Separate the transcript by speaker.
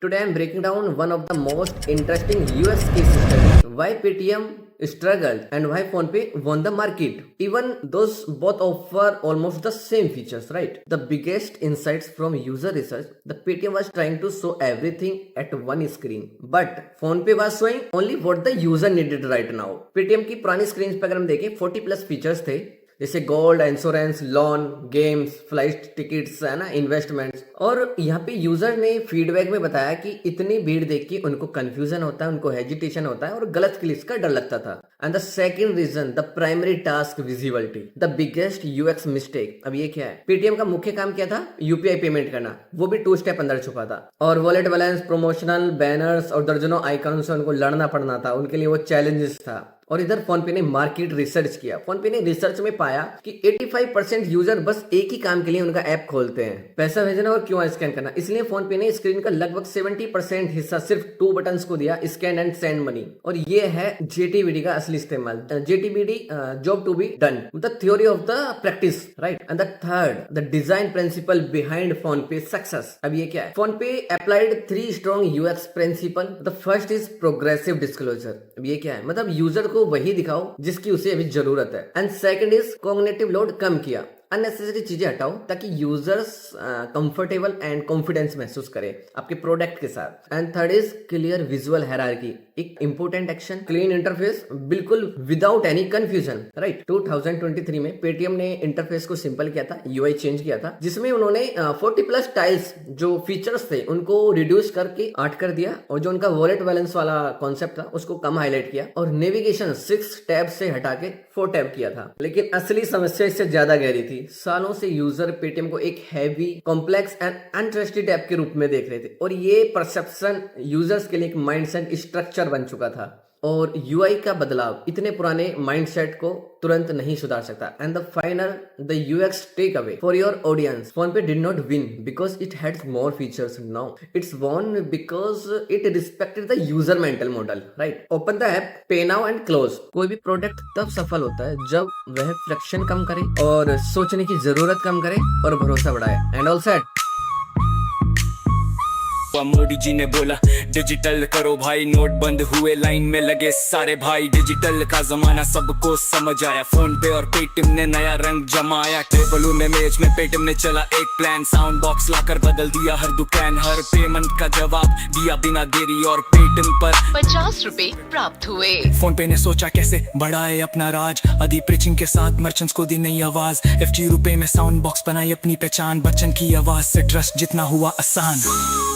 Speaker 1: Today I'm breaking down one of the most interesting US case study, why Paytm struggled and why PhonePe won the market. Even those both offer almost the same features, right? The biggest insights from user research, the Paytm was trying to show everything at one screen, but PhonePe was showing only what the user needed right now. Paytm की पुरानी screen पे अगर हम देखें 40 plus features थे, जैसे gold, insurance, loan, games, flight tickets, है ना, इन्वेस्टमेंट्स। और यहाँ पे यूजर ने फीडबैक में बताया कि इतनी भीड़ देख के उनको कंफ्यूजन होता है, उनको हेजिटेशन होता है और गलत क्लिक्स का डर लगता था। And the second reason, the primary task, visibility, the biggest UX mistake. अब ये क्या है? पेटीएम का मुख्य काम क्या था? यूपीआई पेमेंट करना, वो भी 2 स्टेप अंदर छुपा था। और वॉलेट बैलेंस, प्रमोशनल बैनर्स और दर्जनों आइकॉन से उनको लड़ना पड़ना था, उनके लिए वो चैलेंजेस था। और इधर फोनपे ने मार्केट रिसर्च किया। फोनपे ने रिसर्च में पाया कि 85% यूजर बस एक ही काम के लिए उनका ऐप खोलते हैं, पैसा भेजना और क्यूआर स्कैन करना। इसलिए फोनपे ने स्क्रीन का लगभग 70% हिस्सा सिर्फ 2 बटन्स को दिया, स्कैन एंड सेंड मनी। और ये है जेटीबीडी का असली इस्तेमाल। JTBD, job to be done, the theory of the practice, right. And the third, the design principle behind PhonePe success. अब ये क्या है? PhonePe applied 3 strong UX principle. The first is progressive disclosure. अब ये क्या है? मतलब यूजर को वही दिखाओ जिसकी उसे अभी जरूरत है। And second is cognitive load कम किया, अननेसेसरी चीजें हटाओ ताकि यूजर्स कंफर्टेबल एंड कॉन्फिडेंस महसूस करें आपके प्रोडक्ट के साथ। And third is clear visual hierarchy, एक इंपोर्टेंट एक्शन, क्लीन इंटरफेस, बिल्कुल विदाउट एनी कंफ्यूजन, राइट। 2023 में पेटीएम ने इंटरफेस को सिंपल किया था, यूआई चेंज किया था, जिसमें उन्होंने 40 प्लस टाइल्स जो फीचर्स थे उनको रिड्यूस करके 8 कर दिया, और जो उनका वॉलेट बैलेंस वाला कॉन्सेप्ट था उसको कम हाईलाइट किया, और नेविगेशन 6 टैब से हटा के 4 टैब किया था। लेकिन असली समस्या इससे ज्यादा गहरी थी। सालों से यूजर पेटीएम को एक heavy, complex and untrusted app के रूप में देख रहे थे, और ये परसेप्शन यूजर्स के लिए एक माइंडसेट स्ट्रक्चर बन चुका था। और यूआई का बदलाव इतने पुराने माइंडसेट को तुरंत नहीं सुधार सकता। And the final, the UX takeaway for your audience, PhonePe did not win because it had more features, now it's won because it respected the user mental model, right. Open the app, pay now and close. कोई भी product तब सफल होता है जब वह friction कम करे और सोचने की जरूरत कम करे और भरोसा बढ़ाए। And all set.
Speaker 2: Modi ji ने बोला डिजिटल करो भाई, नोट बंद हुए, लाइन में लगे सारे भाई। डिजिटल का जमाना सबको समझ आया, फोन पे और पेटीएम ने नया रंग जमाया। टेबलों में मैच में पेटीएम ने चला एक प्लान, साउंड बॉक्स लाकर बदल दिया हर दुकान, हर पेमेंट का जवाब दिया बिना देरी, और पेटीएम पर
Speaker 3: 50 रुपए प्राप्त हुए।
Speaker 2: फोन पे ने सोचा कैसे बढ़ाए अपना राज, आदि प्रीचिंग के साथ मर्चेंट्स को दी नई आवाज। FG रुपए में साउंड बॉक्स बनाई अपनी पहचान, बच्चन की आवाज से ट्रस्ट जितना हुआ आसान।